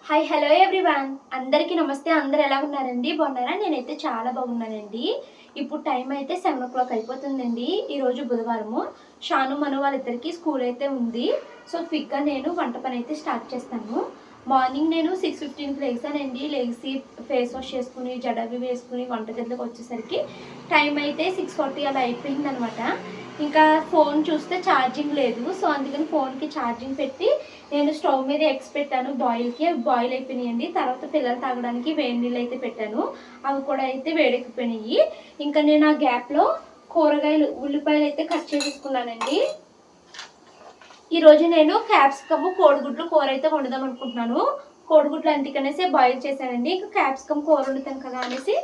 Hi hello everyone, అందరికీ నమస్తే. అందరు ఎలా ఉన్నారండి? బాగున్నారా? నేనైతే చాలా బాగున్నానండి. ఇప్పుడు టైం అయితే 7 o'clock అయిపోతుందండి. ఈరోజు బుధవారము. షాను మను వాళ్ళిద్దరికి స్కూల్ అయితే ఉంది. సో క్విక్గా నేను వంట పని అయితే స్టార్ట్ చేస్తాను. మార్నింగ్ నేను 6:15కి లేచానండి. లేచి ఫేస్ వాష్ చేసుకుని జడవి వేసుకుని వంటగదిలోకి వచ్చేసరికి టైం అయితే 6:40 అలా అయిపోయింది అనమాట. ఇంకా ఫోన్ చూస్తే ఛార్జింగ్ లేదు. సో అందుకని ఫోన్కి ఛార్జింగ్ పెట్టి నేను స్టవ్ మీద ఎగ్స్ పెట్టాను బాయిల్కి. అవి బాయిల్ అయిపోయినాయండి. తర్వాత పిల్లలు తాగడానికి వేడి నీళ్ళు అయితే పెట్టాను. అవి కూడా అయితే వేడెక్కిపోయినాయి. ఇంకా నేను ఆ గ్యాప్లో కూరగాయలు ఉల్లిపాయలు అయితే కట్ చేసుకున్నానండి. ఈరోజు నేను క్యాప్సికమ్ కోడిగుడ్లు కూర అయితే వండుదాం అనుకుంటున్నాను. కోడిగుడ్లు అందుకనేసి బాయిల్ చేశానండి. ఇంకా క్యాప్సికమ్ కూర వండుతాను కదా అనేసి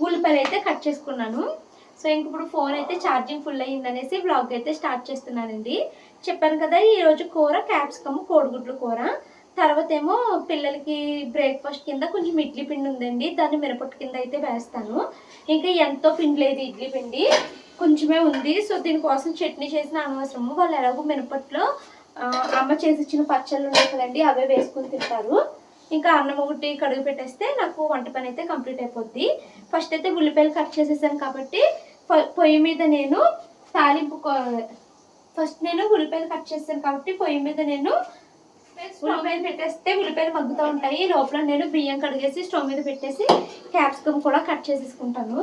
ఉల్లిపాయలు అయితే కట్ చేసుకున్నాను. సో ఇంక ఇప్పుడు ఫోన్ అయితే ఛార్జింగ్ ఫుల్ అయ్యిందనేసి బ్లాగ్ అయితే స్టార్ట్ చేస్తున్నానండి. చెప్పాను కదా ఈరోజు కూర క్యాప్సికమ్ కోడిగుడ్లు కూర. తర్వాత ఏమో పిల్లలకి బ్రేక్ఫాస్ట్ కింద కొంచెం ఇడ్లీ పిండి ఉందండి. దాన్ని మిరపొట్టు కింద అయితే వేస్తాను. ఇంకా ఎంతో పిండి లేదు, ఇడ్లీ పిండి కొంచెమే ఉంది. సో దీనికోసం చట్నీ చేసిన అనవసరము. వాళ్ళు ఎలాగో మినపట్లో అమ్మ చేసి ఇచ్చిన పచ్చళ్ళు ఉన్నాయి కదండి, అవే వేసుకుని తింటారు. ఇంకా అన్నం ఒకటి కడుగు పెట్టేస్తే నాకు వంట పని అయితే కంప్లీట్ అయిపోద్ది. ఫస్ట్ అయితే ఉల్లిపాయలు కట్ చేసేసాను కాబట్టి పొయ్యి మీద నేను ఫస్ట్ నేను ఉల్లిపాయలు కట్ చేస్తాను కాబట్టి పొయ్యి మీద నేను ఉల్లిపాయలు పెట్టేస్తే ఉల్లిపాయలు మగ్గుతూ ఉంటాయి. లోపల నేను బియ్యం కడిగేసి స్టవ్ మీద పెట్టేసి క్యాప్సికమ్ కూడా కట్ చేసేసుకుంటాను.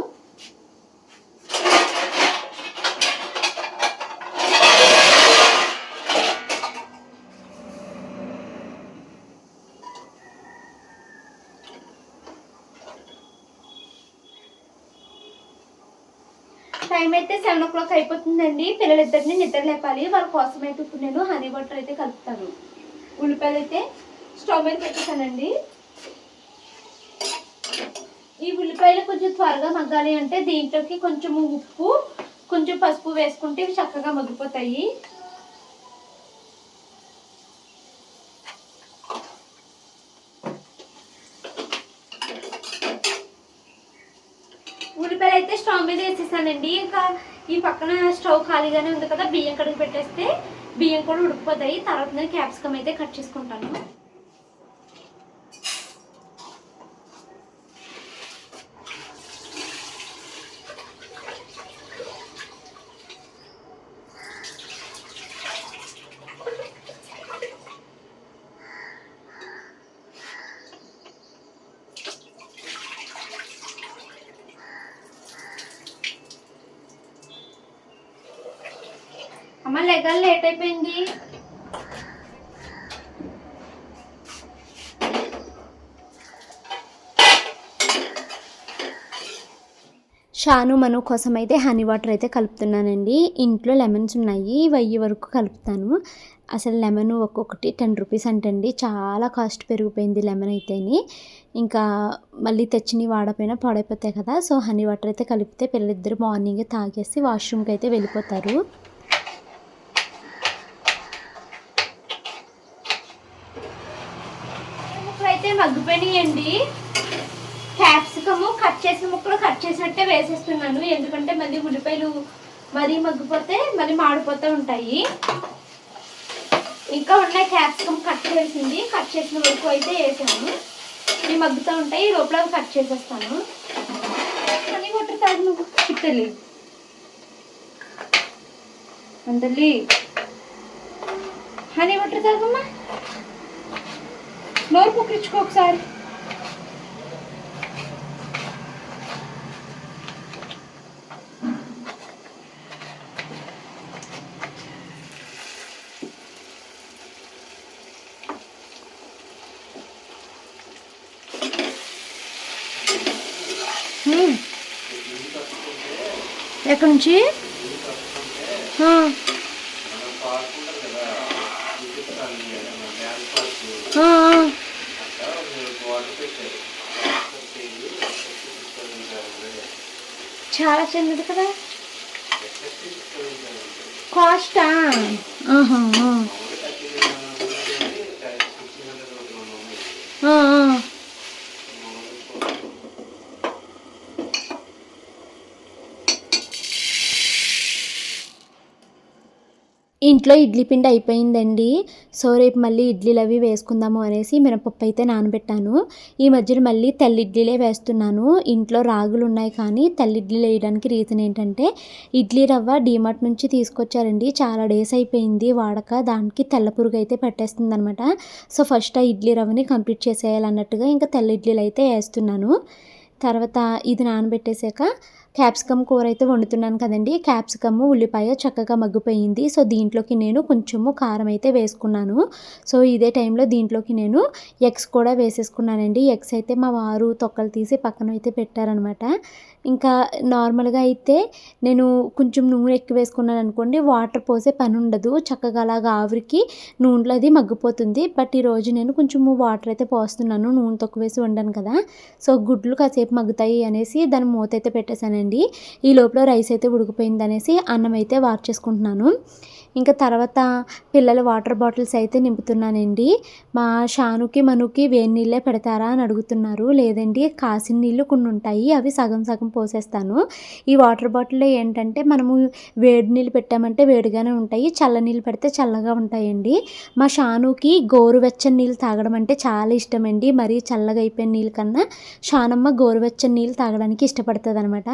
టైం అయితే 7 o'clock అయిపోతుందండి. పిల్లలిద్దరిని నిద్ర లేపాలి. వాళ్ళ కోసం అయితే ఇప్పుడు నేను హనీ వాటర్ అయితే కలుపుతాను. ఉల్లిపాయలు అయితే స్టవ్ మీద పెట్టేసానండి. ఈ ఉల్లిపాయలు కొంచెం త్వరగా మగ్గాలి అంటే దీంట్లోకి కొంచెం ఉప్పు కొంచెం పసుపు వేసుకుంటే ఇవి చక్కగా మగ్గిపోతాయి. ఉల్లిపాయలు అయితే స్టవ్ మీద వేసేసానండి. ఇంకా ఈ పక్కన స్టవ్ ఖాళీగానే ఉంది కదా, బియ్యం కడిగి పెట్టేస్తే బియ్యం కూడా ఉడికిపోతాయి. తర్వాత నేను క్యాప్సికమ్ అయితే కట్ చేసుకుంటాను. అమ్మ లెగాలి, లేట్ అయిపోయింది. షాను మను కోసం అయితే హనీ వాటర్ అయితే కలుపుతున్నానండి. ఇంట్లో లెమన్స్ ఉన్నాయి, వెయ్యి వరకు కలుపుతాను. అసలు లెమన్ ఒక్కొక్కటి 10 రూపీస్ అంటండి. చాలా కాస్ట్ పెరిగిపోయింది లెమన్ అయితేని. ఇంకా మళ్ళీ తెచ్చినవి వాడపోయినా పాడైపోతాయి కదా. సో హనీ వాటర్ అయితే కలిపితే పిల్లలిద్దరు మార్నింగ్ తాగేసి వాష్రూమ్కి అయితే వెళ్ళిపోతారు. అయితే మగ్గిపోయినాయండి. క్యాప్సికము కట్ చేసిన ముక్కలు కట్ చేసినట్టే వేసేస్తున్నాను. ఎందుకంటే మళ్ళీ ఉల్లిపాయలు మరీ మగ్గిపోతే మళ్ళీ మాడిపోతూ ఉంటాయి. ఇంకా ఉన్నాయి క్యాప్సికమ్ కట్ చేసిన వరకు అయితే వేసాను. ఇవి మగ్గుతూ ఉంటాయి. లోపల కట్ చేసేస్తాను. హనీ వాటర్ తాగి నువ్వు చిట్టలి అందలి హనీ వాటర్ తాగమ్మా. నోరు పుక్కించుకో ఒకసారి. ఎక్కడి నుంచి? చాలా చిన్నది కదా, కాస్టా? ఇంట్లో ఇడ్లీ పిండి అయిపోయిందండి. సో, రేపు మళ్ళీ ఇడ్లీలు అవి వేసుకుందాము అనేసి మినపప్పు అయితే నానబెట్టాను. ఈ మధ్యన మళ్ళీ తెల్ల ఇడ్లీలే వేస్తున్నాను. ఇంట్లో రాగులు ఉన్నాయి కానీ తెల్ల ఇడ్లీలు వేయడానికి రీజన్ ఏంటంటే ఇడ్లీ రవ్వ డీమార్ట్ నుంచి తీసుకొచ్చారండి. చాలా డేస్ అయిపోయింది వాడక. దానికి తెల్ల పురుగు అయితే పట్టేస్తుందనమాట. సో, ఫస్ట్ ఆ ఇడ్లీ రవ్వని కంప్లీట్ చేసేయాలన్నట్టుగా ఇంకా తెల్ల ఇడ్లీలు అయితే వేస్తున్నాను. తర్వాత ఇది నానబెట్టేసాక క్యాప్సికమ్ కూర అయితే వండుతున్నాను కదండి. క్యాప్సికమ్ ఉల్లిపాయ చక్కగా మగ్గిపోయింది. సో, దీంట్లోకి నేను కొంచెము కారం అయితే వేసుకున్నాను. సో, ఇదే టైంలో దీంట్లోకి నేను ఎగ్స్ కూడా వేసేసుకున్నానండి. ఎగ్స్ అయితే మా వారు తొక్కలు తీసి పక్కన అయితే పెట్టారనమాట. ఇంకా నార్మల్గా అయితే నేను కొంచెం నూనె ఎక్కువ వేసుకున్నాను అనుకోండి, వాటర్ పోసే పని ఉండదు. చక్కగా అలాగా ఆవిరికి నూనెలో అది మగ్గిపోతుంది. బట్ ఈరోజు నేను కొంచెము వాటర్ అయితే పోస్తున్నాను. నూనె తక్కువ వేసి వండాను కదా. సో, గుడ్లు కాసేపు మగ్గుతాయి అనేసి దాని మూత అయితే పెట్టేశానండి. ఈ లోపల రైస్ అయితే ఉడికిపోయింది అనేసి అన్నం అయితే వార్చేసుకుంటున్నాను. ఇంకా తర్వాత పిల్లల వాటర్ బాటిల్స్ అయితే నింపుతున్నానండి. మా షానుకి మనుకి వేడి నీళ్ళే పెడతారా అని అడుగుతున్నారు. లేదండి, కాసిన నీళ్ళు కొన్ని ఉంటాయి, అవి సగం సగం పోసేస్తాను. ఈ వాటర్ బాటిల్లో ఏంటంటే మనము వేడి నీళ్ళు పెట్టామంటే వేడిగానే ఉంటాయి, చల్ల నీళ్ళు పెడితే చల్లగా ఉంటాయండి. మా షానుకి గోరువెచ్చని నీళ్ళు తాగడం అంటే చాలా ఇష్టం అండి. మరీ చల్లగా అయిపోయిన నీళ్ళ కన్నా షానమ్మ గోరువెచ్చని నీళ్ళు తాగడానికి ఇష్టపడుతుంది అనమాట.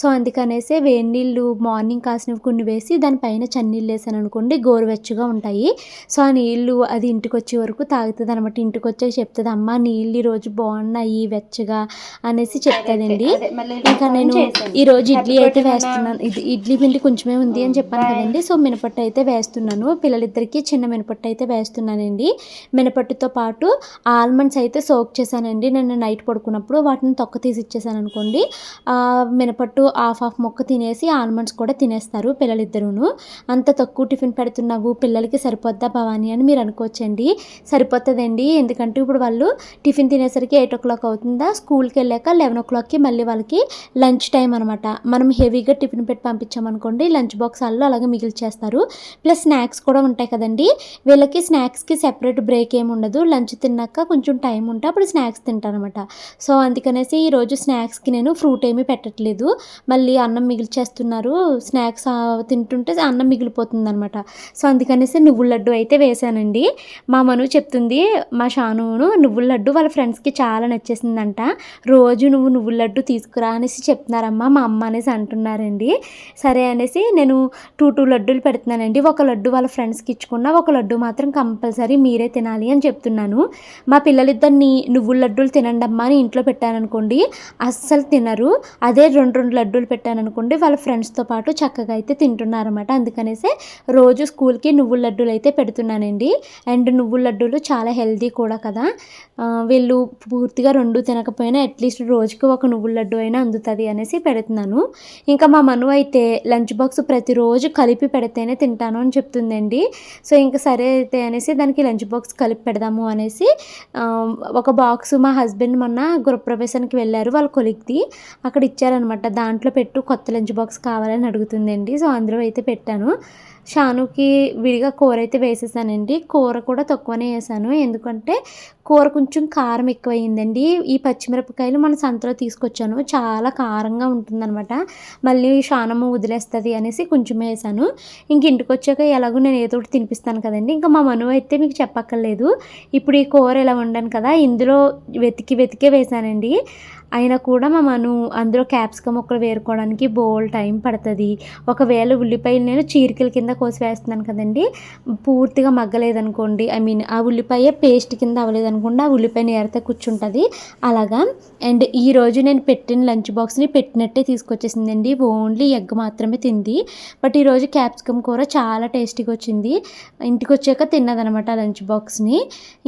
సో, అందుకనేసి వేడి నీళ్ళు మార్నింగ్ కాసినవి కొన్ని వేసి దానిపైన చన్నీళ్ళు వేసాను అనుకోండి, గోరువెచ్చగా ఉంటాయి. సో, ఆ నీళ్ళు అది ఇంటికి వచ్చే వరకు తాగుతుంది అనమాట. ఇంటికి వచ్చాక చెప్తుంది, అమ్మ నీళ్ళు ఈరోజు బాగున్నాయి వెచ్చగా అనేసి చెప్తుందండి. ఇంకా నేను ఈరోజు ఇడ్లీ అయితే వేస్తున్నాను. ఇది ఇడ్లీ పిండి కొంచెమే ఉంది అని చెప్పాను కదండి. సో, మినపట్టు అయితే వేస్తున్నాను. పిల్లలిద్దరికీ చిన్న మినపట్టు అయితే వేస్తున్నానండి. మినపట్టుతో పాటు ఆల్మండ్స్ అయితే సోక్ చేశానండి. నేను నైట్ పడుకున్నప్పుడు వాటిని తొక్క తీసి ఇచ్చేసాను అనుకోండి, మినపట్టు హాఫ్ మొక్క తినేసి ఆల్మండ్స్ కూడా తినేస్తారు పిల్లలిద్దరూను. అంత తక్కువ టిఫిన్ పెడుతున్నావు, పిల్లలకి సరిపోద్దా భవాని అని మీరు అనుకోవచ్చండి. సరిపోతుందండి, ఎందుకంటే ఇప్పుడు వాళ్ళు టిఫిన్ తినేసరికి 8 అవుతుందా, స్కూల్కి వెళ్ళాక 11 మళ్ళీ వాళ్ళకి లంచ్ టైం అనమాట. మనం హెవీగా టిఫిన్ పెట్టి పంపించామనుకోండి, లంచ్ బాక్స్ వాళ్ళు అలాగే మిగిల్చేస్తారు. ప్లస్ స్నాక్స్ కూడా ఉంటాయి కదండి. వీళ్ళకి స్నాక్స్కి సెపరేట్ బ్రేక్ ఏమి ఉండదు. లంచ్ తిన్నాక కొంచెం టైం ఉంటే అప్పుడు స్నాక్స్ తింటారనమాట. సో, అందుకనేసి ఈరోజు స్నాక్స్కి నేను ఫ్రూట్ ఏమీ పెట్టట్లేదు. మళ్ళీ అన్నం మిగిల్చేస్తున్నారు, స్నాక్స్ తింటుంటే అన్నం మిగిలిపోతుంది అనమాట. సో, అందుకనేసి నువ్వుల లడ్డు అయితే వేసానండి. మా మను చెప్తుంది, మా షానును నువ్వుల లడ్డు వాళ్ళ ఫ్రెండ్స్కి చాలా నచ్చేసిందంట. రోజు నువ్వు నువ్వుల లడ్డు తీసుకురా అనేసి చెప్తున్నారమ్మా మా అమ్మ అనేసి అంటున్నారండి. సరే అనేసి నేను 2 లడ్డూలు పెడుతున్నానండి. ఒక లడ్డు వాళ్ళ ఫ్రెండ్స్కి ఇచ్చుకున్నా, ఒక లడ్డు మాత్రం కంపల్సరీ మీరే తినాలి అని చెప్తున్నాను. మా పిల్లలిద్దరిని నువ్వుల లడ్డూలు తినండి అమ్మా అని ఇంట్లో పెట్టాననుకోండి, అస్సలు తినరు. అదే 2 లడ్డూలు పెట్టాననుకోండి, వాళ్ళ ఫ్రెండ్స్తో పాటు చక్కగా అయితే తింటున్నారన్నమాట. అందుకనేసి రోజు స్కూల్కి నువ్వుల లడ్డూలు అయితే పెడుతున్నానండి. అండ్ నువ్వుల లడ్డూలు చాలా హెల్తీ కూడా కదా. వీళ్ళు పూర్తిగా 2 తినకపోయినా అట్లీస్ట్ రోజుకి ఒక నువ్వుల లడ్డు అయినా అందుతుంది అనేసి పెడుతున్నాను. ఇంకా మా మను అయితే లంచ్ బాక్స్ ప్రతిరోజు కలిపి పెడితేనే తింటాను అని చెప్తుందండి. సో, ఇంకా సరే అయితే అనేసి దానికి లంచ్ బాక్స్ కలిపి పెడదాము అనేసి ఒక బాక్స్ మా హస్బెండ్ మొన్న గృహప్రవేశానికి వెళ్ళారు వాళ్ళ కొలిక్ది, అక్కడ ఇచ్చారనమాట. దాంట్లో పెట్టు, కొత్త లంచ్ బాక్స్ కావాలని అడుగుతుందండి. సో, అందులో అయితే పెట్టాను. షానుకి విడిగా కూర అయితే వేసేసానండి. కూర కూడా తక్కువనే వేసాను, ఎందుకంటే కూర కొంచెం కారం ఎక్కువైందండి. ఈ పచ్చిమిరపకాయలు మన సంతలో తీసుకొచ్చాను, చాలా కారంగా ఉంటుందన్నమాట. మళ్ళీ షానమ్మ వదిలేస్తుంది అనేసి కొంచెమే వేసాను. ఇంక ఇంటికి వచ్చాక ఎలాగో నేను ఏదో ఒకటి తినిపిస్తాను కదండి. ఇంకా మా మను అయితే మీకు చెప్పక్కర్లేదు. ఇప్పుడు ఈ కూర ఇలా వండాను కదా, ఇందులో వెతికే వేసానండి. అయినా కూడా మా మను అందులో క్యాప్సికమ్ ముక్కలు వేరుకోవడానికి బోల్ టైం పడుతుంది. ఒకవేళ ఉల్లిపాయలు నేను చీరికల కింద కోసి వేస్తున్నాను కదండి, పూర్తిగా మగ్గలేదనుకోండి, ఆ ఉల్లిపాయ పేస్ట్ కింద అవ్వలేదనుకోండి, ఆ ఉల్లిపాయ నేరితే కూర్చుంటుంది అలాగా. అండ్ ఈరోజు నేను పెట్టిన లంచ్ బాక్స్ని పెట్టినట్టే తీసుకొచ్చేసిందండి, ఓన్లీ ఎగ్ మాత్రమే తింది. బట్ ఈరోజు క్యాప్సికమ్ కూర చాలా టేస్టీగా వచ్చింది. ఇంటికి వచ్చాక తిన్నదనమాట లంచ్ బాక్స్ని.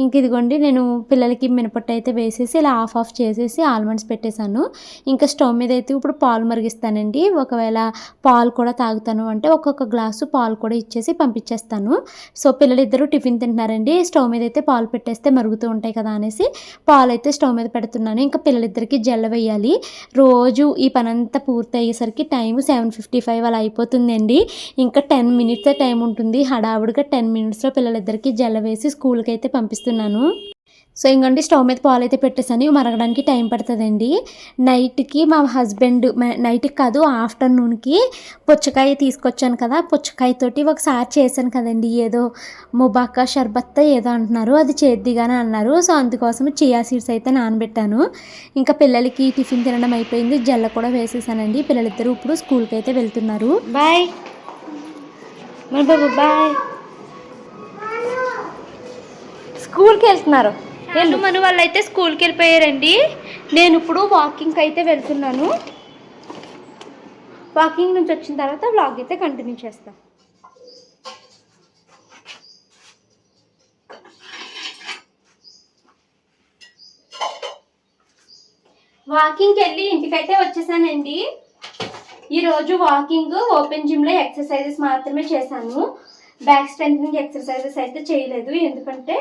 ఇంక ఇదిగోండి, నేను పిల్లలకి మినపట్టు అయితే వేసేసి ఇలా ఆఫ్ చేసేసి ఆల్మండ్స్ పెట్టేశాను. ఇంకా స్టవ్ మీద అయితే ఇప్పుడు పాలు మరిగిస్తానండి. ఒకవేళ పాలు కూడా తాగుతాను అంటే ఒక్కొక్క గ్లాసు పాలు కూడా ఇచ్చేసి పంపించేస్తాను. సో, పిల్లలిద్దరూ టిఫిన్ తింటున్నారండి. స్టవ్ మీద అయితే పాలు పెట్టేస్తే మరుగుతూ ఉంటాయి కదా అనేసి పాలు అయితే స్టవ్ మీద పెడుతున్నాను. ఇంకా పిల్లలిద్దరికి జల్ల వేయాలి. రోజు ఈ పనంతా పూర్తి అయ్యేసరికి టైం 7:55 అలా అయిపోతుందండి. ఇంకా 10 మినిట్సే టైం ఉంటుంది. హడావుడిగా 10 మినిట్స్లో పిల్లలిద్దరికి జల్ల వేసి స్కూల్కి అయితే పంపిస్తున్నాను. సో ఇంకండి స్టవ్ మీద పాలు అయితే పెట్టేసాను. మరగడానికి టైం పడుతుందండి. నైట్కి మా హస్బెండ్ నైట్కి కాదు ఆఫ్టర్నూన్కి పుచ్చకాయ తీసుకొచ్చాను కదా, పుచ్చకాయతోటి ఒకసారి చేశాను కదండి, ఏదో ముబాకా షర్బత్ ఏదో అంటున్నారు, అది చేద్దిగానే అన్నారు. సో అందుకోసం చియా సీడ్స్ అయితే నానబెట్టాను. ఇంకా పిల్లలకి టిఫిన్ తినడం అయిపోయింది, జల్ల కూడా వేసేసానండి. పిల్లలిద్దరూ ఇప్పుడు స్కూల్కి అయితే వెళ్తున్నారు. బాయ్ బాబు, బాయ్. స్కూల్కి వెళ్తున్నారు. మన వాళ్ళు అయితే స్కూల్కి వెళ్ళిపోయారండి. నేను ఇప్పుడు వాకింగ్కి అయితే వెళ్తున్నాను. వాకింగ్ నుంచి వచ్చిన తర్వాత వ్లాగ్ అయితే కంటిన్యూ చేస్తాను. వాకింగ్కి వెళ్ళి ఇంటికైతే వచ్చేసానండి. ఈరోజు వాకింగ్ ఓపెన్ జిమ్లో ఎక్సర్సైజెస్ మాత్రమే చేశాను. బ్యాక్ స్ట్రెంథనింగ్ ఎక్సర్సైజెస్ అయితే చేయలేదు, ఎందుకంటే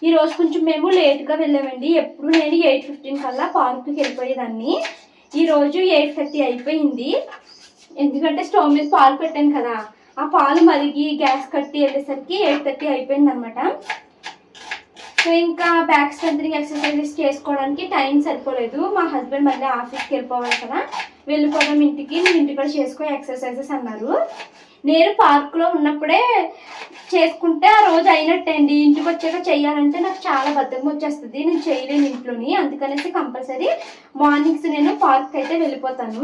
ఈరోజు కొంచెం మేము లేట్గా వెళ్ళామండి. ఎప్పుడు నేను 8:15 కల్లా పార్క్కి వెళ్ళిపోయేదాన్ని. ఈరోజు 8:30 అయిపోయింది, ఎందుకంటే స్టవ్ మీద పాలు పెట్టాను కదా, ఆ పాలు మరిగి గ్యాస్ కట్టి వెళ్ళేసరికి 8:30 అయిపోయింది అనమాట. సో ఇంకా బ్యాక్ స్ట్రెంథనింగ్ ఎక్సర్సైజెస్ చేసుకోవడానికి టైం సరిపోలేదు. మా హస్బెండ్ మళ్ళీ ఆఫీస్కి వెళ్ళిపోవాలి కదా, వెళ్ళిపోవడం ఇంటికి, నేను ఇంటికి కూడా చేసుకో ఎక్సర్సైజెస్ అన్నారు. నేను పార్కులో ఉన్నప్పుడే చేసుకుంటే ఆ రోజు అయినట్టే అండి. ఇంటికి వచ్చాక చెయ్యాలంటే నాకు చాలా బద్ధకం వచ్చేస్తుంది, నేను చేయలేను ఇంట్లోని. అందుకనేసి కంపల్సరీ మార్నింగ్స్ నేను పార్క్ అయితే వెళ్ళిపోతాను.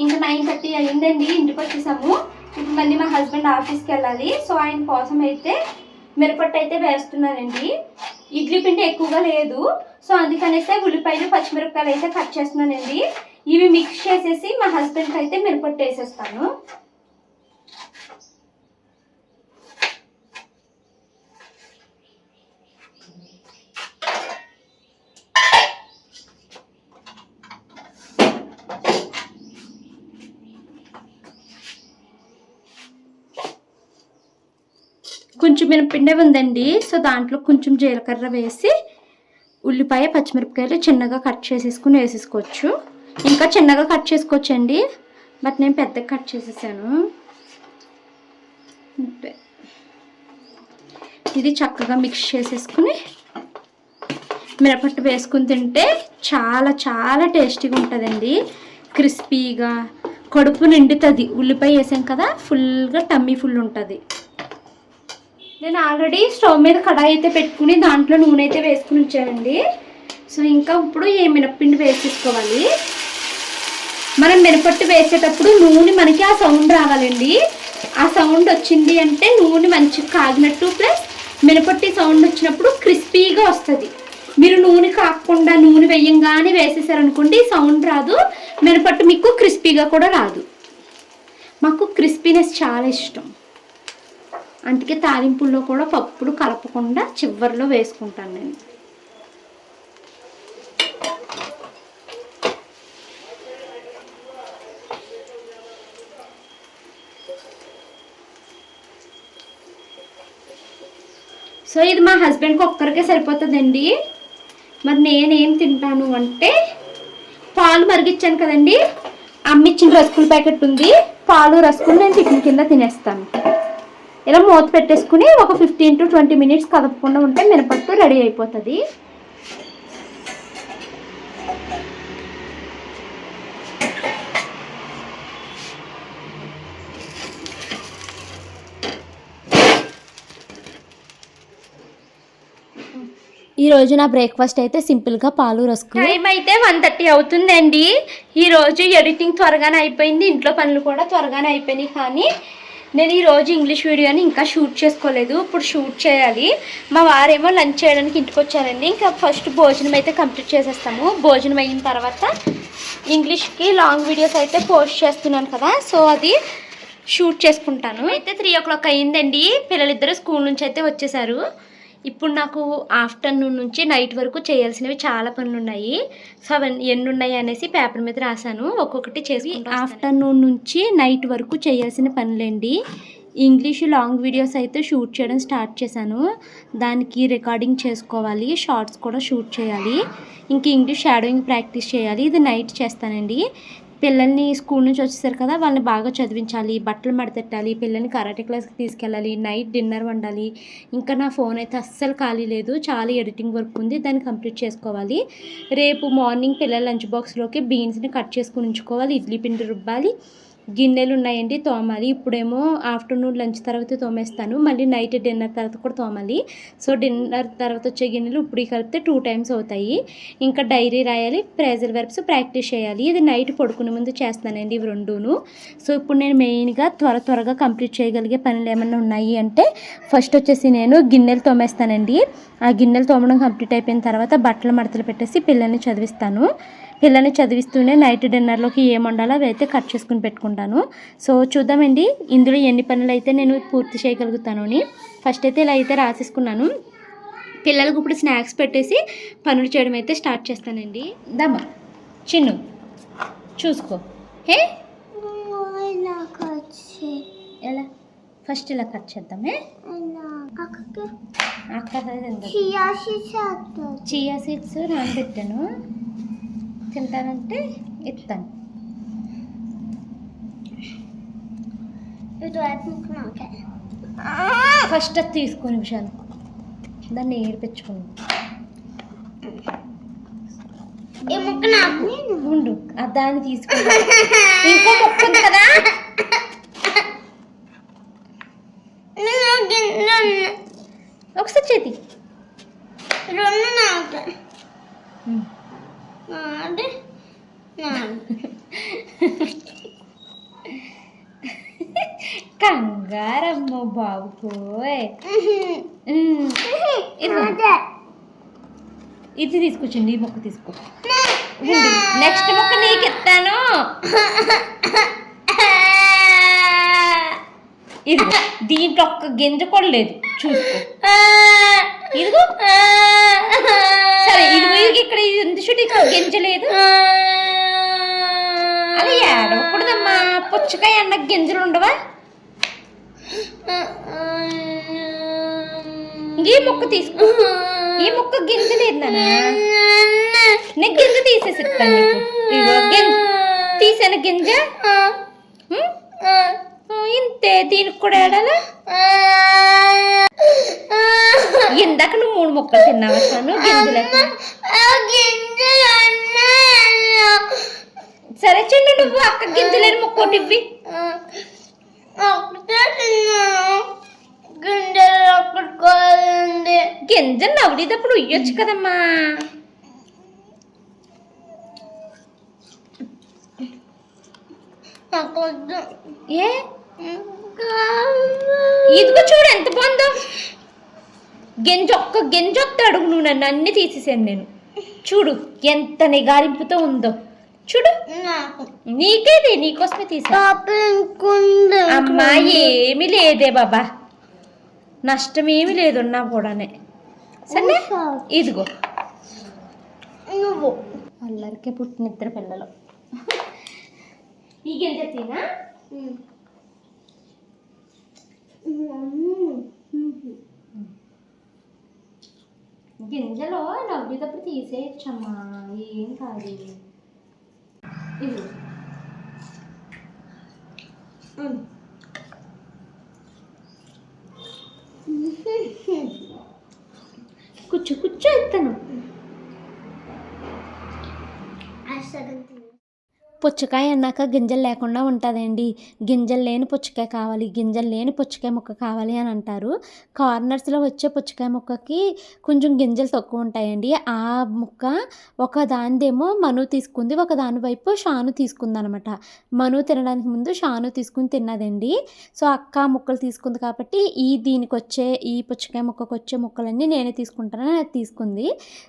ఇంకా 9:30 అయిందండి, ఇంటికి వచ్చేసాము. ఇప్పుడు మళ్ళీ మా హస్బెండ్ ఆఫీస్కి వెళ్ళాలి. సో ఆయన కోసం అయితే మిరపట్టు అయితే వేస్తున్నానండి. ఇడ్లీ పిండి ఎక్కువగా లేదు, సో అందుకనేసి ఉల్లిపాయలు పచ్చిమిరపకాయలు అయితే కట్ చేస్తున్నానండి. ఇవి మిక్స్ చేసేసి మా హస్బెండ్కి అయితే మిరపట్టు వేసేస్తాను. కొంచెం మినపిండే ఉందండి, సో దాంట్లో కొంచెం జీలకర్ర వేసి ఉల్లిపాయ పచ్చిమిరపకాయలు చిన్నగా కట్ చేసేసుకుని వేసేసుకోవచ్చు. ఇంకా చిన్నగా కట్ చేసుకోవచ్చు అండి, బట్ నేను పెద్దగా కట్ చేసేసాను. ఇది చక్కగా మిక్స్ చేసేసుకుని మిరపట్టు వేసుకుని తింటే చాలా చాలా టేస్టీగా ఉంటుందండి. క్రిస్పీగా కడుపు నిండుతుంది. ఉల్లిపాయ వేసాం కదా, ఫుల్గా టమ్మీ ఫుల్ ఉంటుంది. నేను ఆల్రెడీ స్టవ్ మీద కడాయి అయితే పెట్టుకుని దాంట్లో నూనె అయితే వేసుకుని ఉంచానండి. సో ఇంకా ఇప్పుడు ఈ మినప్పిండి వేసేసుకోవాలి. మనం మినపట్టు వేసేటప్పుడు నూనె మనకి ఆ సౌండ్ రావాలండి. ఆ సౌండ్ వచ్చింది అంటే నూనె మంచిగా కాగినట్టు, ప్లస్ మినపట్టి సౌండ్ వచ్చినప్పుడు క్రిస్పీగా వస్తుంది. మీరు నూనె కాకుండా నూనె వేయంగానే వేసేసారనుకోండి, సౌండ్ రాదు, మినపట్టు మీకు క్రిస్పీగా కూడా రాదు. మాకు క్రిస్పీనెస్ చాలా ఇష్టం, అందుకే తాలింపుల్లో కూడా పప్పులు కలపకుండా చివరిలో వేసుకుంటాను నేను. సో ఇది మా హస్బెండ్కి ఒక్కరికే సరిపోతుందండి. మరి నేనేం తింటాను అంటే, పాలు మరిగించాను కదండి, అమ్మిచ్చిన రస్కుల ప్యాకెట్ ఉంది, పాలు రస్కులు నేను టిఫిన్ కింద తినేస్తాను. ఇలా మూత పెట్టేసుకుని ఒక 15 to 20 minutes కదపకుండా ఉంటే మినపట్టు రెడీ అయిపోతుంది. ఈరోజు నా బ్రేక్ఫాస్ట్ అయితే సింపుల్గా పాలు రస్కు. టైం అయితే 1:30 అవుతుందండి. ఈరోజు ఎడిటింగ్ త్వరగానే అయిపోయింది, ఇంట్లో పనులు కూడా త్వరగానే అయిపోయినాయి. కానీ నేను ఈరోజు ఇంగ్లీష్ వీడియోని ఇంకా షూట్ చేసుకోలేదు, ఇప్పుడు షూట్ చేయాలి. మా వారేమో లంచ్ చేయడానికి ఇంటికి వచ్చారండి. ఇంకా ఫస్ట్ భోజనం అయితే కంప్లీట్ చేసేస్తాము. భోజనం అయిన తర్వాత ఇంగ్లీష్కి లాంగ్ వీడియోస్ అయితే పోస్ట్ చేస్తున్నాను కదా, సో అది షూట్ చేసుకుంటాను. అయితే 3 o'clock అయ్యిందండి. పిల్లలిద్దరూ స్కూల్ నుంచి అయితే వచ్చేసారు. ఇప్పుడు నాకు ఆఫ్టర్నూన్ నుంచి నైట్ వరకు చేయాల్సినవి చాలా పనులు ఉన్నాయి. సో అవన్నీ ఎన్ని ఉన్నాయి అనేసి పేపర్ మీద రాశాను, ఒక్కొక్కటి చేసి. ఆఫ్టర్నూన్ నుంచి నైట్ వరకు చేయాల్సిన పనులండి. ఇంగ్లీష్ లాంగ్ వీడియోస్ అయితే షూట్ చేయడం స్టార్ట్ చేశాను, దానికి రికార్డింగ్ చేసుకోవాలి, షార్ట్స్ కూడా షూట్ చేయాలి, ఇంక ఇంగ్లీష్ షాడోయింగ్ ప్రాక్టీస్ చేయాలి. ఇది నైట్ చేస్తానండి. పిల్లల్ని స్కూల్ నుంచి వచ్చేసారు కదా, వాళ్ళని బాగా చదివించాలి, బట్టలు మడతెట్టాలి, పిల్లల్ని కరాటే క్లాస్కి తీసుకెళ్ళాలి, నైట్ డిన్నర్ వండాలి. ఇంకా నా ఫోన్ అయితే అస్సలు ఖాళీ లేదు, చాలా ఎడిటింగ్ వర్క్ ఉంది, దాన్ని కంప్లీట్ చేసుకోవాలి. రేపు మార్నింగ్ పిల్లల లంచ్ బాక్స్లోకి బీన్స్ని కట్ చేసుకుని ఉంచుకోవాలి, ఇడ్లీ పిండి రుబ్బాలి, గిన్నెలు ఉన్నాయండి తోమాలి. ఇప్పుడేమో ఆఫ్టర్నూన్ లంచ్ తర్వాత తోమేస్తాను, మళ్ళీ నైట్ డిన్నర్ తర్వాత కూడా తోమాలి. సో డిన్నర్ తర్వాత వచ్చే గిన్నెలు ఇప్పుడు కలిపితే 2 times అవుతాయి. ఇంకా డైరీ రాయాలి, ప్రేజల్ వర్బ్స్ ప్రాక్టీస్ చేయాలి. ఇది నైట్ పడుకునే ముందు చేస్తానండి ఇవి రెండును. సో ఇప్పుడు నేను మెయిన్గా త్వరగా కంప్లీట్ చేయగలిగే పనులు ఏమన్నా ఉన్నాయి అంటే ఫస్ట్ వచ్చేసి నేను గిన్నెలు తోమేస్తానండి. ఆ గిన్నెలు తోమడం కంప్లీట్ అయిపోయిన తర్వాత బట్టలు మడతలు పెట్టేసి పిల్లల్ని చదివిస్తాను. పిల్లల్ని చదివిస్తూనే నైట్ డిన్నర్లోకి ఏం వండాలో అవి అయితే కట్ చేసుకుని పెట్టుకుంటాను. సో చూద్దామండి ఇందులో ఎన్ని పనులు అయితే నేను పూర్తి చేయగలుగుతాను అని. ఫస్ట్ అయితే ఇలా అయితే రాసేసుకున్నాను. పిల్లలకు ఇప్పుడు స్నాక్స్ పెట్టేసి పనులు చేయడం అయితే స్టార్ట్ చేస్తానండి. దమ్మా చిన్ను చూసుకో. హే ఎలా ఫస్ట్ ఇలా కట్ చేద్దామే. అక్క చియా సీడ్స్ నానబెట్టాను, తింటానంటే ఇస్తాను. ఫస్ట్ అది తీసుకుని విషయాలు దాన్ని ఏడిపించుకుని ఉండు, దాన్ని తీసుకుని ఇంకో మొక్క ఉంది కదా, ఒకసారి చేతి కంగారమ్మ బాబుకోయ్. ఇది తీసుకొచ్చండి, ఈ మొక్క తీసుకో. నెక్స్ట్ మొక్క నీకు ఇస్తాను. ఇది దీంట్లో ఒక్క గింజ కూడా లేదు, చూసుకో. ఇదిగో సరే, ఇదిగో ఇక్కడ ఉంది చూడు, ఇక్కడ గింజ లేదు. అలా ఏడవకూడదమ్మా, పుచ్చకాయ అన్న గింజలు ఉండవా? ఈ మొక్క తీసుకో, ఈ మొక్క గింజ లేదు నాన్న, నేను గింజ తీసేసి ఇస్తాను నీకు. ఇదిగో గింజ తీసాను, గింజ ఇంతే. దీనికి కూడా ఏడాలా? ఇందాక నువ్వు 3 మొక్కలు తిన్నావా సాను గింజలకు? సరే చిన్న, నువ్వు అక్క గింజలేని మొక్కోటి ఇవ్వి. గింజలు నవ్వులేటప్పుడు ఇయ్యొచ్చు కదమ్మా. ఏ ఇదిగో చూడు ఎంత బాగుందో. ఒక్క గింజ వస్తే అడుగు, నువ్వు నన్ను అన్ని తీసేసాను నేను. చూడు ఎంత నిగారింపుతో ఉందో, చూడు. నీకేది, నీకోసమే తీసా. అమ్మా ఏమీ లేదే బాబా, నష్టం ఏమీ లేదు ఉన్నా కూడానే. సరే ఇదిగో, నువ్వు అల్లరికే పుట్టిన 2 పిల్లలు. ఈ గింజ తినా? గింజలో నవ్వేటప్పుడు తీసేయచ్చమ్మా, ఏం కాదు. ఇది కూర్చో ఇస్తాను. పుచ్చకాయ అన్నాక గింజలు లేకుండా ఉంటుందండి. గింజలు లేని పుచ్చకాయ కావాలి, గింజలు లేని పుచ్చకాయ ముక్క కావాలి అని అంటారు. కార్నర్స్లో వచ్చే పుచ్చకాయ ముక్కకి కొంచెం గింజలు తక్కువ ఉంటాయండి. ఆ ముక్క ఒక దానిదేమో మను తీసుకుంది, ఒక దాని వైపు షాను తీసుకుంది అనమాట. మను తినడానికి ముందు షాను తీసుకుని తిన్నదండి. సో అక్క ముక్కలు తీసుకుంది కాబట్టి దీనికి వచ్చే ఈ పుచ్చకాయ ముక్కకు వచ్చే ముక్కలన్నీ నేనే తీసుకుంటానని అది తీసుకుంది.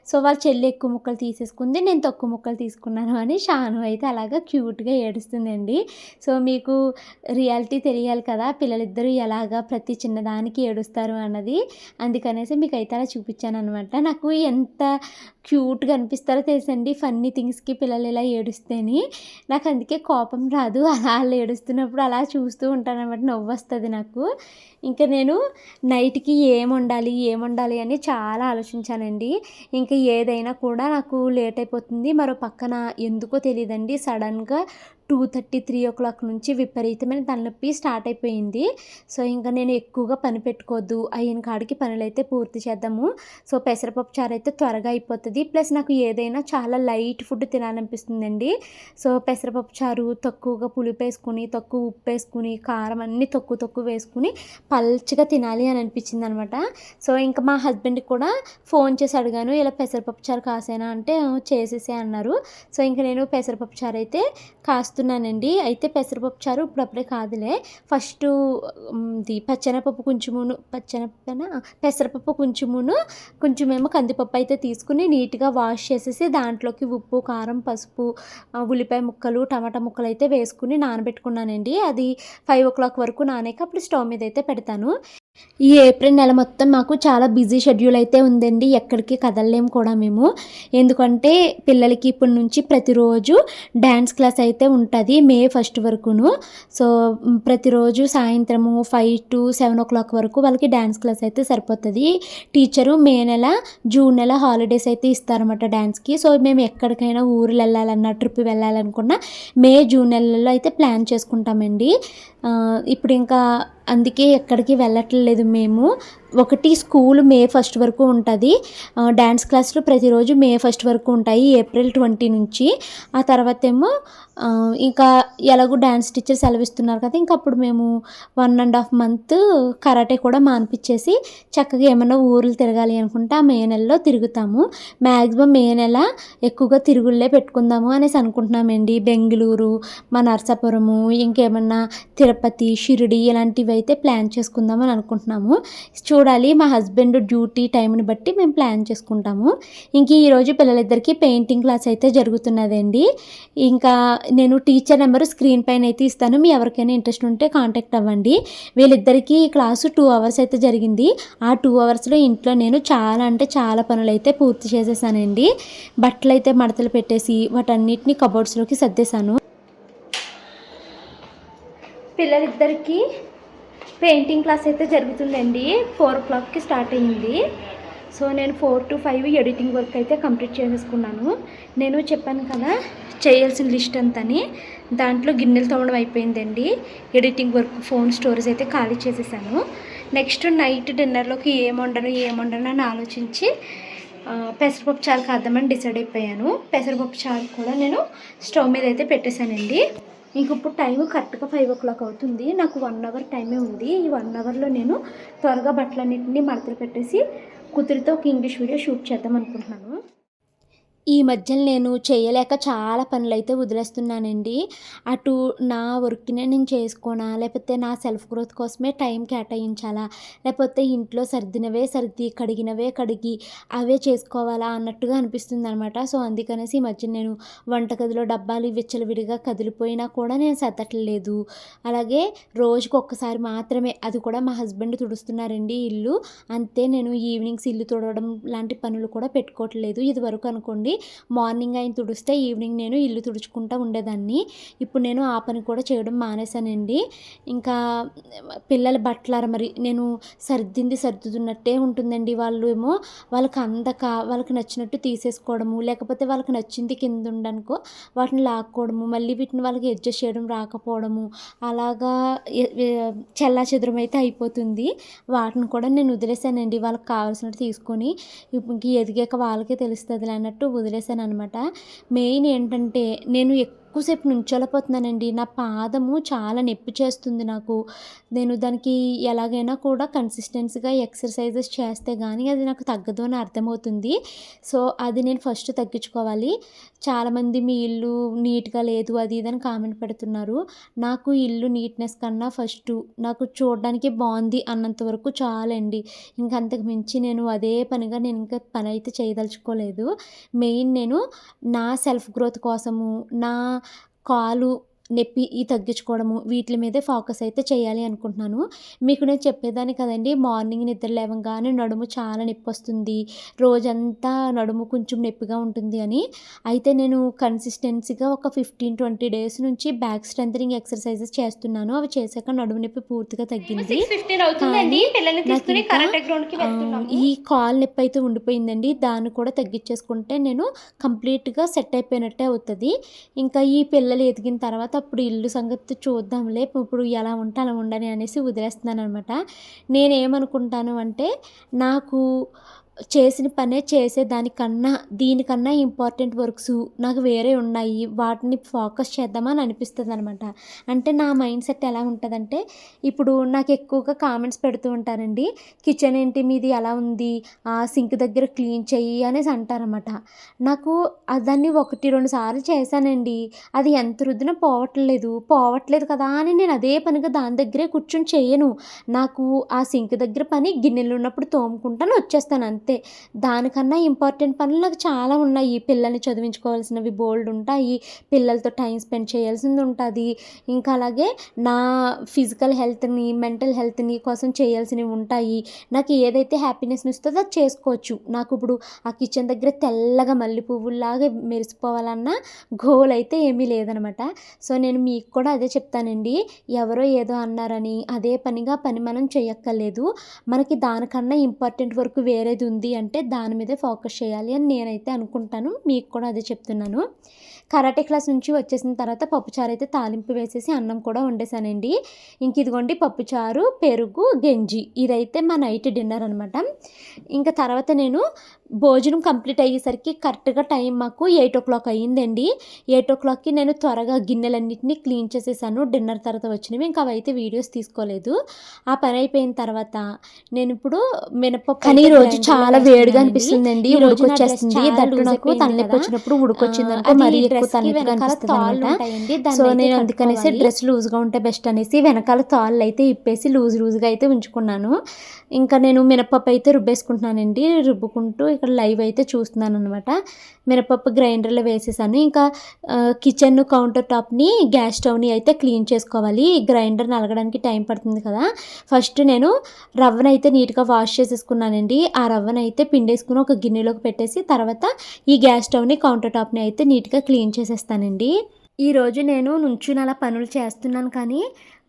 సో వాళ్ళ చెల్లి ఎక్కువ ముక్కలు తీసేసుకుంది, నేను తక్కువ ముక్కలు తీసుకున్నాను అని షాను అయితే అలాగా క్యూట్గా ఏడుస్తుందండి. సో మీకు రియాలిటీ తెలియాలి కదా, పిల్లలిద్దరూ ఎలాగా ప్రతి చిన్నదానికి ఏడుస్తారు అన్నది. అందుకనేసి మీకు అయితే అలా చూపించాను అనమాట. నాకు ఎంత క్యూట్గా అనిపిస్తారో తెలుసండి ఫన్నీ థింగ్స్కి పిల్లలు ఇలా ఏడుస్తేని. నాకు అందుకే కోపం రాదు, అలా వాళ్ళు ఏడుస్తున్నప్పుడు అలా చూస్తూ ఉంటాను అనమాట, నవ్వు వస్తుంది నాకు. ఇంకా నేను నైట్కి ఏం వండాలి అని చాలా ఆలోచించానండి. ఇంకా ఏదైనా కూడా నాకు లేట్ అయిపోతుంది. మరో పక్కన ఎందుకో తెలియదండి సడన్గా 2:30, 3 నుంచి విపరీతమైన తలనొప్పి స్టార్ట్ అయిపోయింది. సో ఇంకా నేను ఎక్కువగా పని పెట్టుకోవద్దు, అయిన కాడికి పనులైతే పూర్తి చేద్దాము. సో పెసరపప్పు చారు అయితే త్వరగా అయిపోతుంది. ప్లస్ నాకు ఏదైనా చాలా లైట్ ఫుడ్ తినాలనిపిస్తుందండి. సో పెసరపప్పు చారు తక్కువగా పులుపు వేసుకుని, తక్కువ ఉప్పు వేసుకుని, కారం అన్నీ తక్కువ వేసుకుని పల్చగా తినాలి అని అనిపించింది అనమాట. సో ఇంకా మా హస్బెండ్కి కూడా ఫోన్ చేసి అడిగాను, ఇలా పెసరపప్పు చారు కాసేనా అంటే చేసేసే అన్నారు. సో ఇంకా నేను పెసరపప్పు చారు అయితే కాస్తున్నానండి. అయితే పెసరపప్పు చారు ఇప్పుడప్పుడే కాదులే, ఫస్ట్ పెసరపప్పు కొంచెమేమో కందిపప్పు అయితే తీసుకుని నీట్గా వాష్ చేసేసి దాంట్లోకి ఉప్పు, కారం, పసుపు, ఉల్లిపాయ ముక్కలు, టమాటా ముక్కలు అయితే వేసుకుని నానబెట్టుకున్నానండి. అది 5 వరకు నానాక అప్పుడు స్టవ్ మీద అయితే పెడతాను. ఈ ఏప్రిల్ నెల మొత్తం మాకు చాలా బిజీ షెడ్యూల్ అయితే ఉందండి. ఎక్కడికి కదలలేము కూడా మేము. ఎందుకంటే పిల్లలకి ఇప్పటి నుంచి ప్రతిరోజు డ్యాన్స్ క్లాస్ అయితే ఉంటుంది మే 1 వరకును. సో ప్రతిరోజు సాయంత్రము 5 to 7 వరకు వాళ్ళకి డ్యాన్స్ క్లాస్ అయితే సరిపోతుంది. టీచరు మే నెల, జూన్ నెల హాలిడేస్ అయితే ఇస్తారన్నమాట డ్యాన్స్కి. సో మేము ఎక్కడికైనా ఊర్లు వెళ్ళాలన్నా, ట్రిప్ వెళ్ళాలనుకున్నా మే, జూన్ నెలల్లో అయితే ప్లాన్ చేసుకుంటామండి. ఇప్పుడు ఇంకా అందుకే ఎక్కడికి వెళ్ళట్లేదు మేము. ఒకటి స్కూల్ మే 1 వరకు ఉంటుంది. డ్యాన్స్ క్లాసులు ప్రతిరోజు మే 1 వరకు ఉంటాయి, ఏప్రిల్ 20 నుంచి. ఆ తర్వాత ఏమో ఇంకా ఎలాగో డ్యాన్స్ టీచర్ సెలవిస్తున్నారు కదా, ఇంకా అప్పుడు మేము 1.5 month కరాటే కూడా మానిపించేసి చక్కగా ఏమైనా ఊర్లు తిరగాలి అనుకుంటే ఆ మే నెలలో తిరుగుతాము. మ్యాక్సిమం మే నెల ఎక్కువగా తిరుగుళ్ళే పెట్టుకుందాము అనేసి అనుకుంటున్నామండి. బెంగళూరు, మా నరసాపురము, ఇంకేమన్నా తిరుపతి, షిరిడి ఇలాంటివి అయితే ప్లాన్ చేసుకుందామని అనుకుంటున్నాము. చూడాలి, మా హస్బెండ్ డ్యూటీ టైంని బట్టి మేము ప్లాన్ చేసుకుంటాము. ఇంక ఈరోజు పిల్లలిద్దరికీ పెయింటింగ్ క్లాస్ అయితే జరుగుతున్నదండి. ఇంకా నేను టీచర్ నెంబరు స్క్రీన్ పైన అయితే ఇస్తాను, మీ ఎవరికైనా ఇంట్రెస్ట్ ఉంటే కాంటాక్ట్ అవ్వండి. వీళ్ళిద్దరికీ క్లాసు 2 hours అయితే జరిగింది. ఆ 2 hours ఇంట్లో నేను చాలా పనులు అయితే పూర్తి చేసేసానండి. బట్టలు అయితే మడతలు పెట్టేసి వాటన్నిటిని కబోర్డ్స్లోకి సర్దేశాను. పిల్లలిద్దరికీ పెయింటింగ్ క్లాస్ అయితే జరుగుతుందండి. 4 స్టార్ట్ అయ్యింది. సో నేను 4 to 5 ఎడిటింగ్ వర్క్ అయితే కంప్లీట్ చేసేసుకున్నాను. నేను చెప్పాను కదా చేయాల్సిన లిస్ట్ అంతని, దాంట్లో గిన్నెలు తోమడం అయిపోయిందండి. ఎడిటింగ్ వర్క్, ఫోన్ స్టోరేజ్ అయితే ఖాళీ చేసేసాను. నెక్స్ట్ నైట్ డిన్నర్లోకి ఏం వండను అని ఆలోచించి పెసరపప్పు చారు కాద్దామని డిసైడ్ అయిపోయాను. పెసరపప్పు చారు కూడా నేను స్టవ్ మీద అయితే పెట్టేశానండి. ఇంక ఇప్పుడు టైం కరెక్ట్గా 5 అవుతుంది. నాకు 1 hour టైమే ఉంది. ఈ 1 hourలో నేను త్వరగా బట్టలన్నింటినీ మడతలు పెట్టేసి కూతురితో ఒక ఇంగ్లీష్ వీడియో షూట్ చేద్దాం అనుకుంటున్నాను. ఈ మధ్యలో నేను చేయలేక చాలా పనులైతే వదిలేస్తున్నానండి. అటు నా వర్క్‌నే నేను చేసుకోనా, లేకపోతే నా సెల్ఫ్ గ్రోత్ కోసమే టైం కేటాయించాలా, లేకపోతే ఇంట్లో సర్దినవే సర్ది, కడిగినవే కడిగి అవే చేసుకోవాలా అన్నట్టుగా అనిపిస్తుందనమాట. సో అందుకనేసి ఈ మధ్య నేను వంటగదిలో డబ్బాలు విచ్చలవిడిగా కదిలిపోయినా కూడా నేను సర్దట్లేదు. అలాగే రోజుకి ఒక్కసారి మాత్రమే, అది కూడా మా హస్బెండ్ తుడుస్తున్నారండి ఇల్లు. అంతే, నేను ఈవినింగ్స్ ఇల్లు తుడవడం లాంటి పనులు కూడా పెట్టుకోవట్లేదు. ఇదివరకు అనుకోండి మార్నింగ్ ఆయన తుడిస్తే ఈవినింగ్ నేను ఇల్లు తుడుచుకుంటూ ఉండేదాన్ని. ఇప్పుడు నేను ఆ పని కూడా చేయడం మానేశానండి. ఇంకా పిల్లల బట్టలార మరి నేను సర్దుతున్నట్టే ఉంటుందండి. వాళ్ళు ఏమో వాళ్ళకి నచ్చినట్టు తీసేసుకోవడము, లేకపోతే వాళ్ళకి నచ్చింది కింద ఉండనుకో వాటిని లాక్కోవడము, మళ్ళీ వీటిని వాళ్ళకి అడ్జస్ట్ చేయడం రాకపోవడము, అలాగా చెల్లాచెదురం అయితే అయిపోతుంది. వాటిని కూడా నేను వదిలేసానండి. వాళ్ళకి కావాల్సినట్టు తీసుకొని ఇంక ఎదిగాక వాళ్ళకే తెలుస్తుంది అన్నట్టు వదిలేసాను అనమాట. మెయిన్ ఏంటంటే నేను ఎక్కువసేపు నుంచోలేకపోతున్నానండి. నా పాదము చాలా నొప్పి చేస్తుంది నాకు. నేను దానికి ఎలాగైనా కూడా కన్సిస్టెన్సీగా ఎక్సర్సైజెస్ చేస్తే కానీ అది నాకు తగ్గదు అని అర్థమవుతుంది. సో అది నేను ఫస్ట్ తగ్గించుకోవాలి. చాలామంది మీ ఇల్లు నీట్గా లేదు అది ఇదని కామెంట్ పెడుతున్నారు. నాకు ఇల్లు నీట్నెస్ కన్నా ఫస్ట్ నాకు చూడడానికి బాగుంది అన్నంత వరకు చాలండి. ఇంక అంతకు మించి నేను అదే పనిగా నేను ఇంకా పని అయితే చేయదలుచుకోలేదు. మెయిన్ నేను నా సెల్ఫ్ గ్రోత్ కోసము, నా కాలు నొప్పి తగ్గించుకోవడము, వీటి మీదే ఫోకస్ అయితే చేయాలి అనుకుంటున్నాను. మీకు నేను చెప్పేదాన్ని కదండి, మార్నింగ్ నిద్ర లేవగానే నడుము చాలా నొప్పి వస్తుంది, రోజంతా నడుము కొంచెం నొప్పిగా ఉంటుంది అని. అయితే నేను కన్సిస్టెన్సీగా ఒక 15-20 days నుంచి బ్యాక్ స్ట్రెంథనింగ్ ఎక్సర్సైజెస్ చేస్తున్నాను. అవి చేశాక నడుము నొప్పి పూర్తిగా తగ్గింది. ఈ కాలు నొప్పి అయితే ఉండిపోయిందండి. దాన్ని కూడా తగ్గించేసుకుంటే నేను కంప్లీట్గా సెట్ అయిపోయినట్టే అవుతుంది. ఇంకా ఈ పిల్లలు ఎదిగిన తర్వాత అప్పుడు ఇల్లు సంగతి చూద్దాంలే, ఇప్పుడు ఎలా ఉంటే అలా ఉండని అనేసి వదిలేస్తున్నాను అనమాట. నేనేమనుకుంటాను అంటే, నాకు చేసిన పనే చేసేదానికన్నా దీనికన్నా ఇంపార్టెంట్ వర్క్స్ నాకు వేరే ఉన్నాయి, వాటిని ఫోకస్ చేద్దామని అనిపిస్తుంది అనమాట. అంటే నా మైండ్ సెట్ ఎలా ఉంటుందంటే, ఇప్పుడు నాకు ఎక్కువగా కామెంట్స్ పెడుతూ ఉంటారండి, కిచెన్ ఏంటి మీది ఎలా ఉంది, సింక్ దగ్గర క్లీన్ చెయ్యి అనేసి అంటారన్నమాట. నాకు దాన్ని 1-2 సార్లు చేశానండి, అది ఎంత రుద్దినా పోవట్లేదు కదా అని నేను అదే పనిగా దాని దగ్గరే కూర్చొని చేయను. నాకు ఆ సింక్ దగ్గర పని గిన్నెలు ఉన్నప్పుడు తోముకుంటాను, వచ్చేస్తాను అంతే. దానికన్నా ఇంపార్టెంట్ పనులు నాకు చాలా ఉన్నాయి. పిల్లల్ని చదివించుకోవాల్సినవి బోల్డ్ ఉంటాయి, పిల్లలతో టైం స్పెండ్ చేయాల్సింది ఉంటుంది, ఇంకా అలాగే నా ఫిజికల్ హెల్త్ని మెంటల్ హెల్త్ని కోసం చేయాల్సినవి ఉంటాయి. నాకు ఏదైతే హ్యాపీనెస్ని ఇస్తుందో అది చేసుకోవచ్చు. నాకు ఇప్పుడు ఆ కిచెన్ దగ్గర తెల్లగా మల్లె పువ్వుల్లాగా మెరిసిపోవాలన్న గోల్ అయితే ఏమీ లేదనమాట. సో నేను మీకు కూడా అదే చెప్తానండి, ఎవరో ఏదో అన్నారని అదే పనిగా పని మనం చేయక్కర్లేదు. మనకి దానికన్నా ఇంపార్టెంట్ వర్క్ వేరేది ఉంది అంటే దాని మీదే ఫోకస్ చేయాలి అని నేనైతే అనుకుంటాను. మీకు కూడా అదే చెప్తున్నాను. కరాటే క్లాస్ నుంచి వచ్చేసిన తర్వాత పప్పుచారు అయితే తాలింపు వేసేసి అన్నం కూడా వండేసానండి. ఇంక ఇదిగోండి పప్పుచారు, పెరుగు, గంజి, ఇదైతే మా నైట్ డిన్నర్ అనమాట. ఇంకా తర్వాత నేను భోజనం కంప్లీట్ అయ్యేసరికి కరెక్ట్గా టైం మాకు 8:00 అయ్యిందండి. 8:00కి నేను త్వరగా గిన్నెలన్నింటినీ క్లీన్ చేసేసాను, డిన్నర్ తర్వాత వచ్చినవి. ఇంకా అవైతే వీడియోస్ తీసుకోలేదు. ఆ పని అయిపోయిన తర్వాత నేను ఇప్పుడు మినపప్పు, కానీ ఈరోజు చాలా వేడిగా అనిపిస్తుందండి, ఉడుకొచ్చేస్తుంది. దట్టు నాకు తలనొప్పి వచ్చినప్పుడు ఉడుకొచ్చింది అనుకో మరీ ఎక్కువ తలనొప్పిగా అనిపిస్తుంది అనమాట. సో నేను అందుకనేసి డ్రెస్ లూజ్గా ఉంటే బెస్ట్ అనేసి వెనకాల తాళ్ళు అయితే ఇప్పేసి లూజ్గా అయితే ఉంచుకున్నాను. ఇంకా నేను మినపప్పు అయితే రుబ్బేసుకుంటున్నానండి. రుబ్బుకుంటూ ఇక్కడ లైవ్ అయితే చూస్తున్నాను అనమాట. మినపప్పు గ్రైండర్లో వేసేసాను. ఇంకా కిచెన్ కౌంటర్ టాప్ని, గ్యాస్ స్టవ్ని అయితే క్లీన్ చేసుకోవాలి. గ్రైండర్ నలగడానికి టైం పడుతుంది కదా. ఫస్ట్ నేను రవ్వనైతే నీట్గా వాష్ చేసేసుకున్నానండి. ఆ రవ్వనైతే పిండేసుకుని ఒక గిన్నెలోకి పెట్టేసి తర్వాత ఈ గ్యాస్ స్టవ్ని కౌంటర్ టాప్ని అయితే నీట్గా క్లీన్ చేసేస్తానండి. ఈరోజు నేను నుంచుని అలా పనులు చేస్తున్నాను కానీ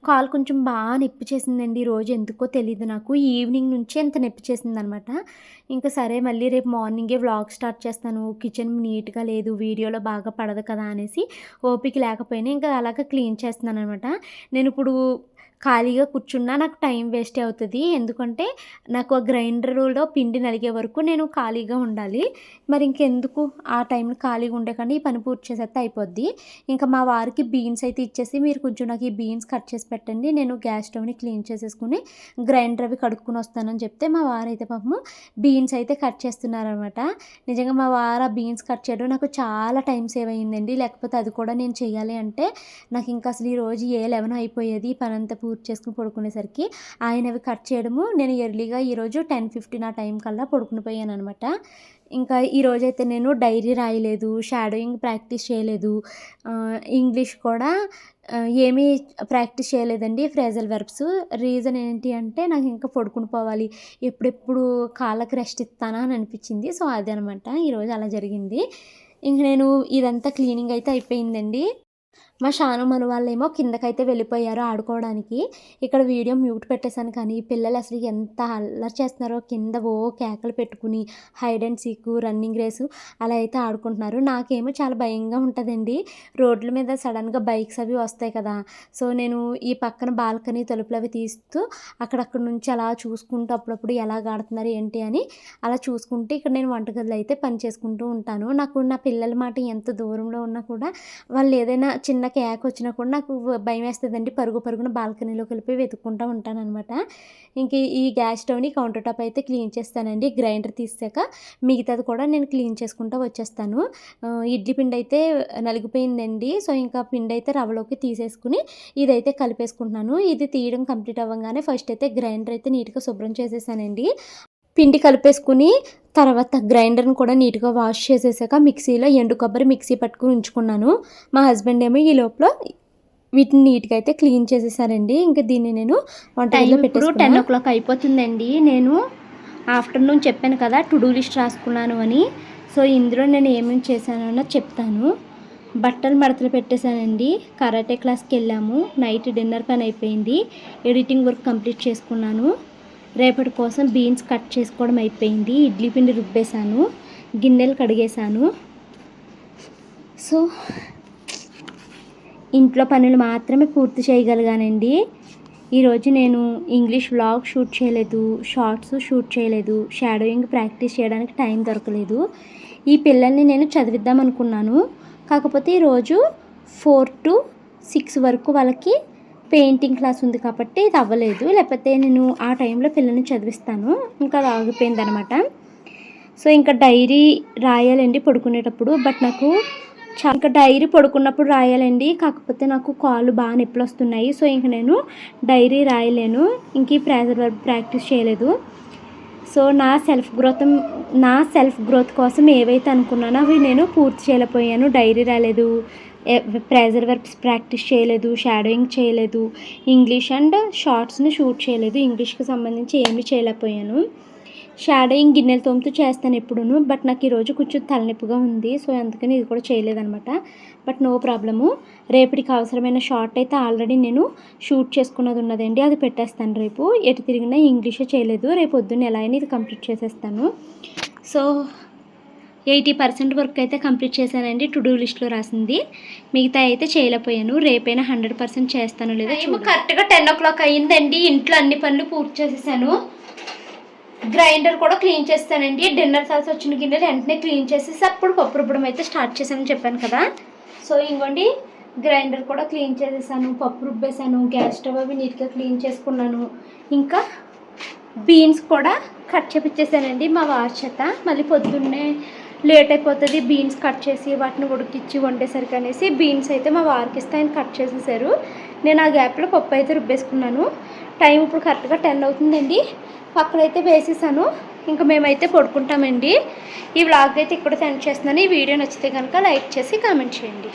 కాలు కొంచెం బాగా నొప్పి చేసిందండి. రోజు ఎందుకో తెలియదు నాకు, ఈవినింగ్ నుంచి ఎంత నొప్పి చేసిందనమాట. ఇంకా సరే మళ్ళీ రేపు మార్నింగే వ్లాగ్ స్టార్ట్ చేస్తాను. కిచెన్ నీట్గా లేదు, వీడియోలో బాగా పడదు కదా అనేసి ఓపిక లేకపోయినా ఇంకా అలాగ క్లీన్ చేస్తున్నాను అనమాట. నేను ఇప్పుడు ఖాళీగా కూర్చున్నా నాకు టైం వేస్ట్ అవుతుంది, ఎందుకంటే నాకు ఆ గ్రైండర్లో పిండి నలిగే వరకు నేను ఖాళీగా ఉండాలి. మరి ఇంకెందుకు ఆ టైంని ఖాళీగా ఉండే కానీ ఈ పని పూర్తి చేసేస్తే అయిపోద్ది. ఇంకా మా వారికి బీన్స్ అయితే ఇచ్చేసి, మీరు కొంచెం నాకు ఈ బీన్స్ కట్ చేసి పెట్టండి, నేను గ్యాస్ స్టవ్ని క్లీన్ చేసేసుకుని గ్రైండర్ అవి కడుక్కుని వస్తానని చెప్తే మా వారైతే పాపము బీన్స్ అయితే కట్ చేస్తున్నారనమాట. నిజంగా మా వారు ఆ బీన్స్ కట్ చేయడం నాకు చాలా టైం సేవ్ అయ్యిందండి. లేకపోతే అది కూడా నేను చేయాలి అంటే నాకు ఇంకా అసలు ఈరోజు 11 అయిపోయేది పని అంతా పూర్తి చేసుకుని పడుకునేసరికి. ఆయన అవి కట్ చేయడము నేను ఎర్లీగా ఈరోజు 10:15 ఆ టైం కల్లా పడుకుని పోయాను అనమాట. ఇంకా ఈరోజైతే నేను డైరీ రాయలేదు, షాడోయింగ్ ప్రాక్టీస్ చేయలేదు, ఇంగ్లీష్ కూడా ఏమీ ప్రాక్టీస్ చేయలేదండి, ఫ్రేజల్ వెర్బ్స్. రీజన్ ఏంటి అంటే నాకు ఇంకా పడుకుని పోవాలి, ఎప్పుడెప్పుడు కాళ్ళకి రెస్ట్ ఇస్తానా అని అనిపించింది. సో అదే అనమాట ఈరోజు అలా జరిగింది. ఇంక నేను ఇదంతా క్లీనింగ్ అయితే అయిపోయిందండి. మా షాను మన వాళ్ళేమో కిందకైతే వెళ్ళిపోయారు ఆడుకోవడానికి. ఇక్కడ వీడియో మ్యూట్ పెట్టేశాను కానీ పిల్లలు అసలు ఎంత అల్లరి చేస్తున్నారో, కింద కేకలు పెట్టుకుని hide and seek, running race అలా అయితే ఆడుకుంటున్నారు. నాకేమో చాలా భయంగా ఉంటుందండి, రోడ్ల మీద సడన్గా బైక్స్ అవి వస్తాయి కదా. సో నేను ఈ పక్కన బాల్కనీ తలుపులు అవి తీస్తూ అక్కడక్కడ నుంచి అలా చూసుకుంటూ అప్పుడప్పుడు ఎలా ఆడుతున్నారు ఏంటి అని అలా చూసుకుంటూ ఇక్కడ నేను వంటగదిలో అయితే పని చేసుకుంటూ ఉంటాను. నాకు నా పిల్లల మాట ఎంత దూరంలో ఉన్నా కూడా వాళ్ళు ఏదైనా చిన్న కేక వచ్చినా కూడా నాకు భయం వేస్తుందండి, పరుగున బాల్కనీలోకి వెళ్ళిపోయి వెతుక్కుంటూ ఉంటానన్నమాట. ఇంక ఈ గ్యాస్ స్టవ్ని కౌంటర్ టాప్ అయితే క్లీన్ చేస్తానండి. గ్రైండర్ తీసాక మిగతాది కూడా నేను క్లీన్ చేసుకుంటూ వచ్చేస్తాను. ఇడ్లీ పిండి అయితే నలిగిపోయిందండి. సో ఇంకా పిండి అయితే రవ్వలోకి తీసేసుకుని ఇదైతే కలిపేసుకుంటున్నాను. ఇది తీయడం కంప్లీట్ అవ్వగానే ఫస్ట్ అయితే గ్రైండర్ అయితే నీట్గా శుభ్రం చేసేసానండి. పిండి కలిపేసుకుని తర్వాత గ్రైండర్ని కూడా నీట్గా వాష్ చేసేసాక మిక్సీలో ఎండు కొబ్బరి మిక్సీ పట్టుకుని ఉంచుకున్నాను. మా హస్బెండ్ ఏమో ఈ లోపల వీటిని నీట్గా అయితే క్లీన్ చేసేసారండి. ఇంకా దీన్ని నేను వంటగదిలో పెట్టేసుకున్నాను. 10 o'clock అయిపోతుందండి. నేను ఆఫ్టర్నూన్ చెప్పాను కదా టు డూ లిస్ట్ రాసుకున్నాను అని. సో ఇందులో నేను ఏమేమి చేశానో చెప్తాను. బట్టలు మడతలు పెట్టేశానండి. కరాటే క్లాస్కి వెళ్ళాము. నైట్ డిన్నర్ పని అయిపోయింది. ఎడిటింగ్ వర్క్ కంప్లీట్ చేసుకున్నాను. రేపటి కోసం బీన్స్ కట్ చేసుకోవడం అయిపోయింది. ఇడ్లీ పిండి రుబ్బేశాను, గిన్నెలు కడిగేశాను. సో ఇంట్లో పనులు మాత్రమే పూర్తి చేయగలిగానండి. ఈరోజు నేను ఇంగ్లీష్ వ్లాగ్ షూట్ చేయలేదు, షార్ట్స్ షూట్ చేయలేదు, షాడోయింగ్ ప్రాక్టీస్ చేయడానికి టైం దొరకలేదు. ఈ పిల్లల్ని నేను చదివిద్దాం అనుకున్నాను. కాకపోతే ఈరోజు 4 to 6 వరకు వాళ్ళకి పెయింటింగ్ క్లాస్ ఉంది కాబట్టి ఇది అవ్వలేదు. లేకపోతే నేను ఆ టైంలో పిల్లల్ని చదివిస్తాను. ఇంకా అది ఆగిపోయింది అనమాట. సో ఇంకా డైరీ రాయాలండి పడుకునేటప్పుడు. బట్ నాకు ఇంకా డైరీ పడుకున్నప్పుడు రాయాలండి. కాకపోతే నాకు కాళ్ళు బాగా నొప్పులు వస్తున్నాయి. సో ఇంక నేను డైరీ రాయలేను. ఇంక ఈ ప్రెజర్ వర్బ్ ప్రాక్టీస్ చేయలేదు. సో నా సెల్ఫ్ గ్రోత్ కోసం ఏవైతే అనుకున్నానో అవి నేను పూర్తి చేయలేకపోయాను. డైరీ రాయలేదు, ప్రెజర్ వర్బ్స్ ప్రాక్టీస్ చేయలేదు, షాడోయింగ్ చేయలేదు, ఇంగ్లీష్ అండ్ షార్ట్స్ని షూట్ చేయలేదు. ఇంగ్లీష్కి సంబంధించి ఏమీ చేయలేకపోయాను. షాడోయింగ్ గిన్నెలు తోముతూ చేస్తాను ఎప్పుడూ. బట్ నాకు ఈరోజు కొంచెం తలనొప్పిగా ఉంది. సో అందుకని ఇది కూడా చేయలేదనమాట. But no problem. రేపటికి అవసరమైన షార్ట్ అయితే ఆల్రెడీ నేను షూట్ చేసుకున్నది ఉన్నదండి. అది పెట్టేస్తాను రేపు. ఎటు తిరిగినా ఇంగ్లీషే చేయలేదు. రేపు పొద్దున్న ఎలా అయినా ఇది కంప్లీట్ చేసేస్తాను. సో 80% వర్క్ అయితే కంప్లీట్ చేశానండి. టు డూ లిస్ట్లో రాసింది. మిగతా అయితే చేయలేకపోయాను. రేపైనా 100% చేస్తాను లేదా కరెక్ట్గా 10 o'clock అయ్యిందండి. ఇంట్లో అన్ని పనులు పూర్తి చేసేసాను. గ్రైండర్ కూడా క్లీన్ చేస్తానండి. డిన్నర్ సాల్స్ వచ్చిన గిన్నెలు వెంటనే క్లీన్ చేసేసి అప్పుడు పప్పు రుబ్బడం అయితే స్టార్ట్ చేశానని చెప్పాను కదా. సో ఇంకోండి గ్రైండర్ కూడా క్లీన్ చేసేసాను, పప్పు రుబ్బేసాను, గ్యాస్ స్టవ్ అవి నీట్గా క్లీన్ చేసుకున్నాను. ఇంకా బీన్స్ కూడా కట్ చేపించేసానండి మా వారి చేత. మళ్ళీ పొద్దున్నే లేట్ అయిపోతుంది బీన్స్ కట్ చేసి వాటిని ఉడికిచ్చి వండేసరికి అనేసి బీన్స్ అయితే మా వారికి ఇస్తే ఆయన కట్ చేసేసారు. నేను ఆ గ్యాప్లో పప్పు అయితే రుబ్బేసుకున్నాను. టైం ఇప్పుడు కరెక్ట్గా 10 అవుతుందండి. పక్కనైతే వేసేసాను. ఇంకా మేమైతే పడుకుంటామండి. ఈ వ్లాగ్ అయితే ఇక్కడ సెండ్ చేస్తున్నాను. ఈ వీడియో నచ్చితే కనుక లైక్ చేసి కామెంట్ చేయండి.